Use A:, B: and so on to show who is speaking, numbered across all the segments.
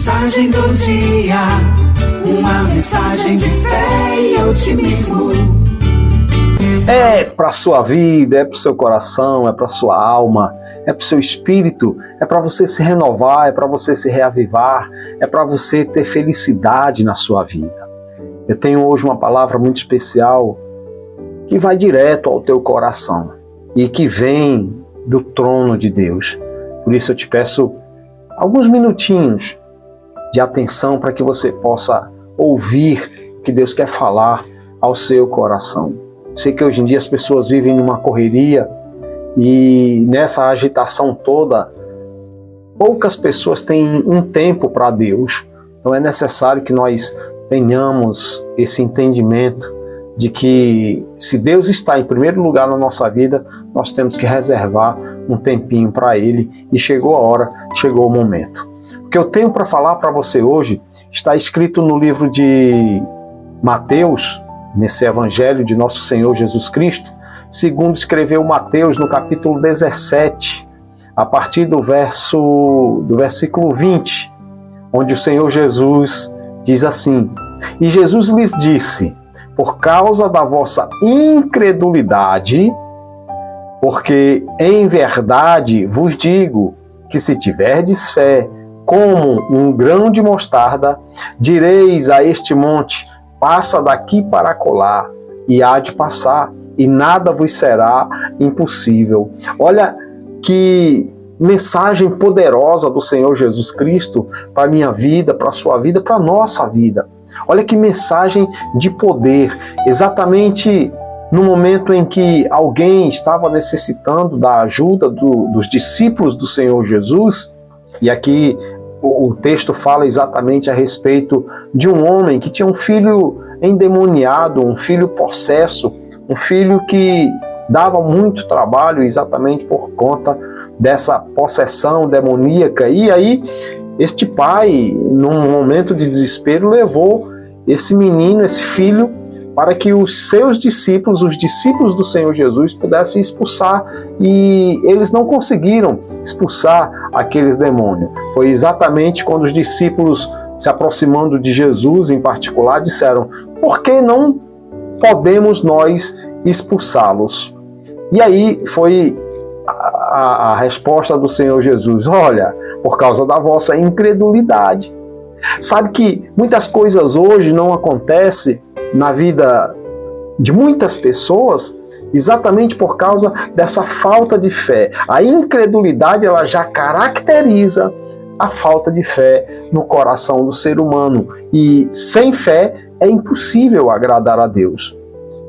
A: mensagem do dia, uma mensagem de fé e otimismo.
B: É para a sua vida, é para o seu coração, é para a sua alma, é para o seu espírito, é para você se renovar, é para você se reavivar, é para você ter felicidade na sua vida. Eu tenho hoje uma palavra muito especial que vai direto ao teu coração e que vem do trono de Deus. Por isso eu te peço alguns minutinhos de atenção para que você possa ouvir o que Deus quer falar ao seu coração. Sei que hoje em dia as pessoas vivem numa correria e nessa agitação toda, poucas pessoas têm um tempo para Deus. Então é necessário que nós tenhamos esse entendimento de que se Deus está em primeiro lugar na nossa vida, nós temos que reservar um tempinho para Ele e chegou a hora, chegou o momento. O que eu tenho para falar para você hoje está escrito no livro de Mateus, nesse Evangelho de Nosso Senhor Jesus Cristo, segundo escreveu Mateus no capítulo 17, a partir do versículo 20, onde o Senhor Jesus diz assim: E Jesus lhes disse, por causa da vossa incredulidade, porque em verdade vos digo que se tiverdes fé como um grão de mostarda, direis a este monte, passa daqui para acolá, e há de passar, e nada vos será impossível. Olha que mensagem poderosa do Senhor Jesus Cristo para a minha vida, para a sua vida, para a nossa vida. Olha que mensagem de poder, exatamente no momento em que alguém estava necessitando da ajuda dos discípulos do Senhor Jesus, e aqui o texto fala exatamente a respeito de um homem que tinha um filho endemoniado, um filho possesso, um filho que dava muito trabalho exatamente por conta dessa possessão demoníaca. E aí este pai, num momento de desespero, levou esse menino, esse filho, para que os seus discípulos, os discípulos do Senhor Jesus, pudessem expulsar, e eles não conseguiram expulsar aqueles demônios. Foi exatamente quando os discípulos, se aproximando de Jesus em particular, disseram: por que não podemos nós expulsá-los? E aí foi a resposta do Senhor Jesus: olha, por causa da vossa incredulidade. Sabe que muitas coisas hoje não acontecem na vida de muitas pessoas exatamente por causa dessa falta de fé. A incredulidade, ela já caracteriza a falta de fé no coração do ser humano. E sem fé é impossível agradar a Deus.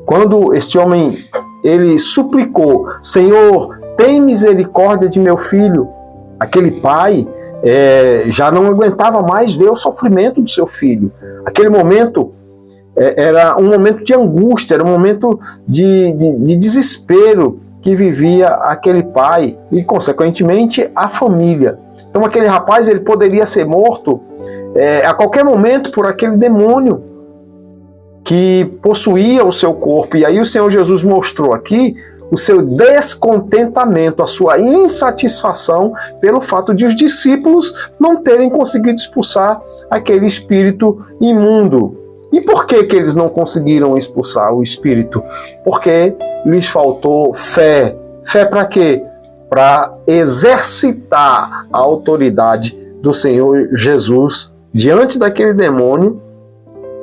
B: Quando este homem, ele suplicou: Senhor, tem misericórdia de meu filho, aquele pai já não aguentava mais ver o sofrimento do seu filho. Aquele momento era um momento de angústia, era um momento de desespero que vivia aquele pai e, consequentemente, a família. Então aquele rapaz, ele poderia ser morto a qualquer momento por aquele demônio que possuía o seu corpo. E aí o Senhor Jesus mostrou aqui o seu descontentamento, a sua insatisfação pelo fato de os discípulos não terem conseguido expulsar aquele espírito imundo. E por que eles não conseguiram expulsar o espírito? Porque lhes faltou fé. Fé para quê? Para exercitar a autoridade do Senhor Jesus diante daquele demônio.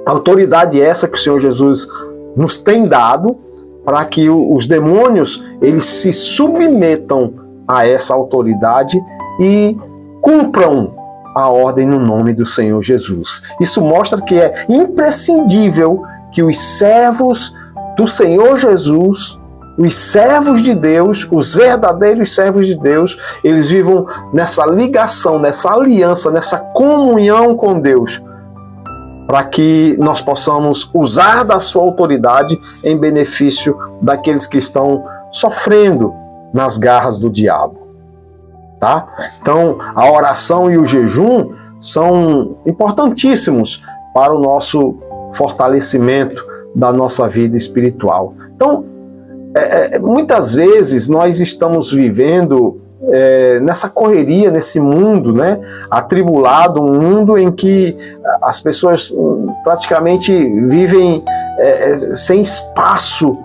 B: Autoridade essa que o Senhor Jesus nos tem dado para que os demônios, eles se submetam a essa autoridade e cumpram a ordem no nome do Senhor Jesus. Isso mostra que é imprescindível que os servos do Senhor Jesus, os servos de Deus, os verdadeiros servos de Deus, eles vivam nessa ligação, nessa aliança, nessa comunhão com Deus, para que nós possamos usar da sua autoridade em benefício daqueles que estão sofrendo nas garras do diabo. Tá? Então, a oração e o jejum são importantíssimos para o nosso fortalecimento da nossa vida espiritual. Então, muitas vezes nós estamos vivendo nessa correria, nesse mundo, né, atribulado, um mundo em que as pessoas praticamente vivem sem espaço,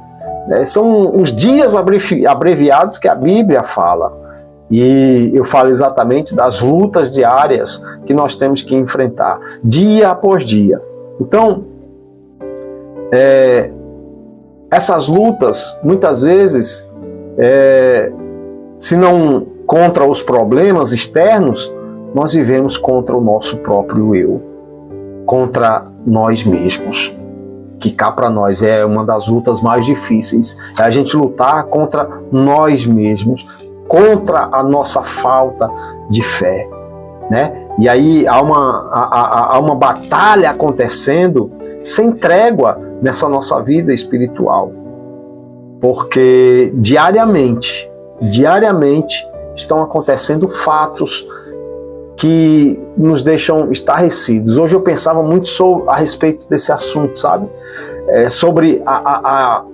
B: né, são os dias abreviados que a Bíblia fala, e eu falo exatamente das lutas diárias que nós temos que enfrentar, dia após dia. Então, essas lutas, muitas vezes, se não contra os problemas externos, nós vivemos contra o nosso próprio eu, contra nós mesmos, que cá para nós é uma das lutas mais difíceis, é a gente lutar contra nós mesmos, contra a nossa falta de fé, né? E aí há uma batalha acontecendo sem trégua nessa nossa vida espiritual, porque diariamente estão acontecendo fatos que nos deixam estarrecidos. Hoje eu pensava muito a respeito desse assunto, sabe? Sobre a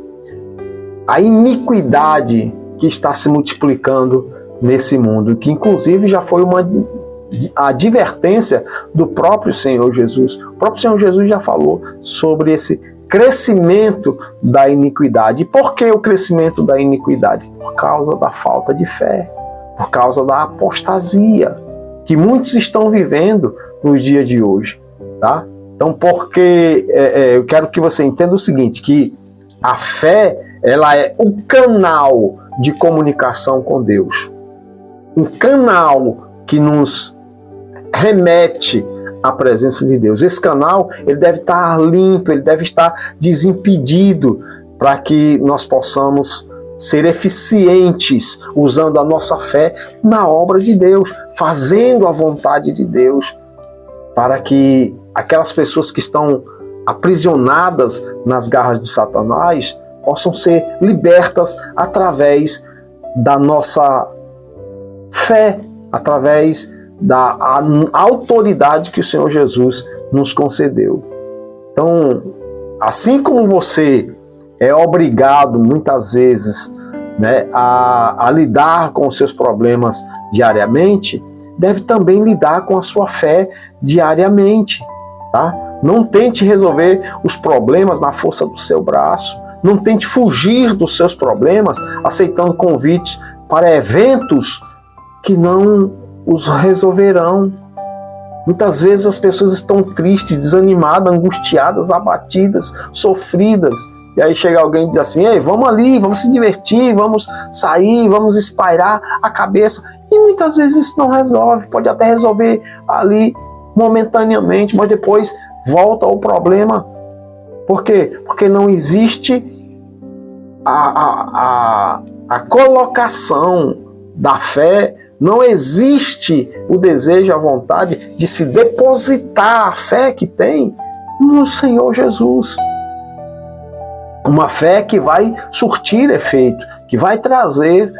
B: iniquidade que está se multiplicando nesse mundo, que inclusive já foi uma advertência do próprio Senhor Jesus. O próprio Senhor Jesus já falou sobre esse crescimento da iniquidade. E por que o crescimento da iniquidade? Por causa da falta de fé, por causa da apostasia que muitos estão vivendo nos dias de hoje, tá? Então, porque eu quero que você entenda o seguinte, que a fé, ela é o canal de comunicação com Deus, um canal que nos remete à presença de Deus. Esse canal, ele deve estar limpo, ele deve estar desimpedido, para que nós possamos ser eficientes usando a nossa fé na obra de Deus, fazendo a vontade de Deus, para que aquelas pessoas que estão aprisionadas nas garras de Satanás possam ser libertas através da nossa fé, através da autoridade que o Senhor Jesus nos concedeu. Então, assim como você é obrigado muitas vezes, né, a lidar com os seus problemas diariamente, deve também lidar com a sua fé diariamente, tá? Não tente resolver os problemas na força do seu braço, não tente fugir dos seus problemas aceitando convites para eventos que não os resolverão. Muitas vezes as pessoas estão tristes, desanimadas, angustiadas, abatidas, sofridas. E aí chega alguém e diz assim: ei, vamos ali, vamos se divertir, vamos sair, vamos espairar a cabeça. E muitas vezes isso não resolve, pode até resolver ali momentaneamente, mas depois volta ao problema. Por quê? Porque não existe a colocação da fé, não existe o desejo, a vontade de se depositar a fé que tem no Senhor Jesus. Uma fé que vai surtir efeito, que vai trazer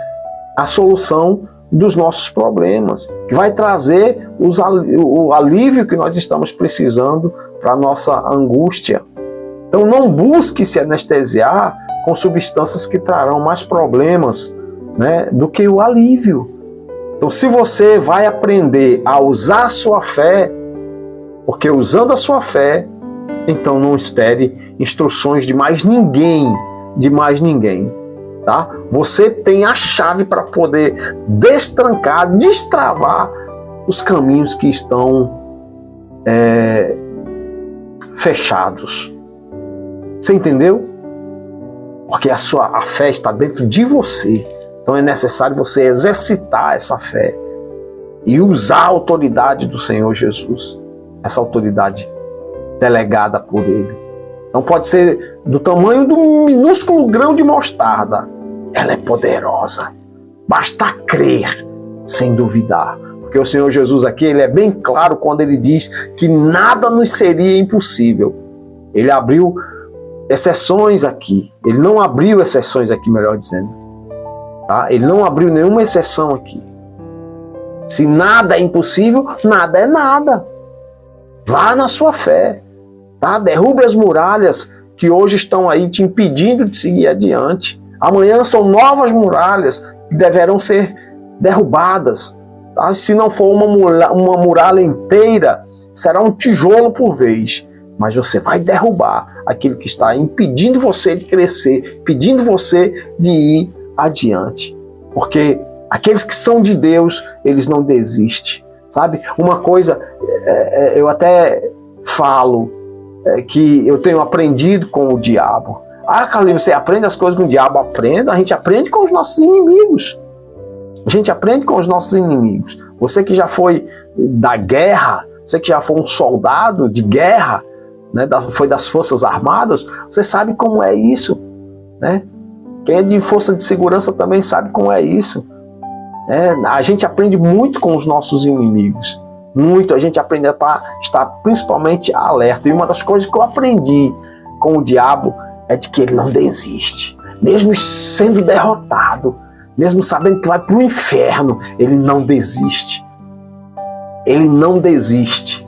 B: a solução dos nossos problemas, que vai trazer o alívio que nós estamos precisando para a nossa angústia. Então não busque se anestesiar com substâncias que trarão mais problemas, né, do que o alívio. Então, se você vai aprender a usar a sua fé, porque usando a sua fé, então não espere instruções de mais ninguém, tá? Você tem a chave para poder destrancar, destravar os caminhos que estão fechados. Você entendeu? Porque a fé está dentro de você. Então é necessário você exercitar essa fé e usar a autoridade do Senhor Jesus, essa autoridade delegada por Ele. Então pode ser do tamanho do minúsculo grão de mostarda. Ela é poderosa. Basta crer sem duvidar. Porque o Senhor Jesus aqui, ele é bem claro quando ele diz que nada nos seria impossível. Ele abriu exceções aqui. Ele não abriu exceções aqui, melhor dizendo. Tá? Ele não abriu nenhuma exceção aqui. Se nada é impossível, nada é nada. Vá na sua fé. Tá? Derrube as muralhas que hoje estão aí te impedindo de seguir adiante. Amanhã são novas muralhas que deverão ser derrubadas. Tá? Se não for uma muralha inteira, será um tijolo por vez. Mas você vai derrubar aquilo que está impedindo você de crescer, impedindo você de ir adiante. Porque aqueles que são de Deus, eles não desistem. Sabe? Uma coisa, eu até falo que eu tenho aprendido com o diabo. Ah, Carlinhos, você aprende as coisas com o diabo? Aprenda. A gente aprende com os nossos inimigos. A gente aprende com os nossos inimigos. Você que já foi da guerra, você que já foi um soldado de guerra, né, foi das Forças Armadas, você sabe como é isso. Né? Quem é de força de segurança também sabe como é isso. A gente aprende muito com os nossos inimigos. Muito. A gente aprende a estar principalmente alerta. E uma das coisas que eu aprendi com o diabo é de que ele não desiste. Mesmo sendo derrotado, mesmo sabendo que vai para o inferno, ele não desiste. Ele não desiste.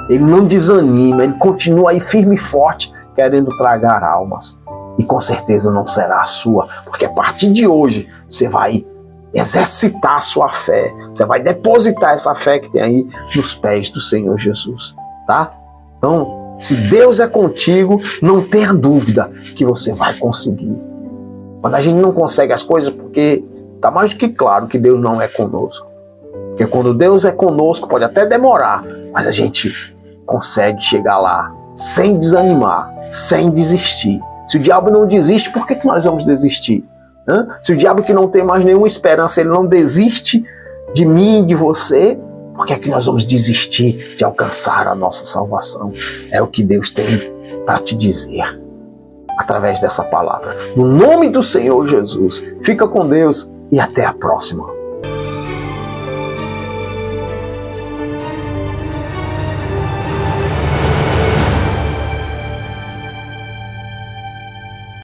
B: Ele não desanima. Ele continua aí firme e forte, querendo tragar almas. E com certeza não será a sua, porque a partir de hoje você vai exercitar a sua fé. Você vai depositar essa fé que tem aí nos pés do Senhor Jesus. Tá? Então, se Deus é contigo, não tenha dúvida que você vai conseguir. Quando a gente não consegue as coisas, porque está mais do que claro que Deus não é conosco. Porque quando Deus é conosco, pode até demorar, mas a gente consegue chegar lá sem desanimar, sem desistir. Se o diabo não desiste, por que nós vamos desistir? Se o diabo que não tem mais nenhuma esperança, ele não desiste de mim, de você, por que é que nós vamos desistir de alcançar a nossa salvação? É o que Deus tem para te dizer através dessa palavra. No nome do Senhor Jesus, fica com Deus e até a próxima.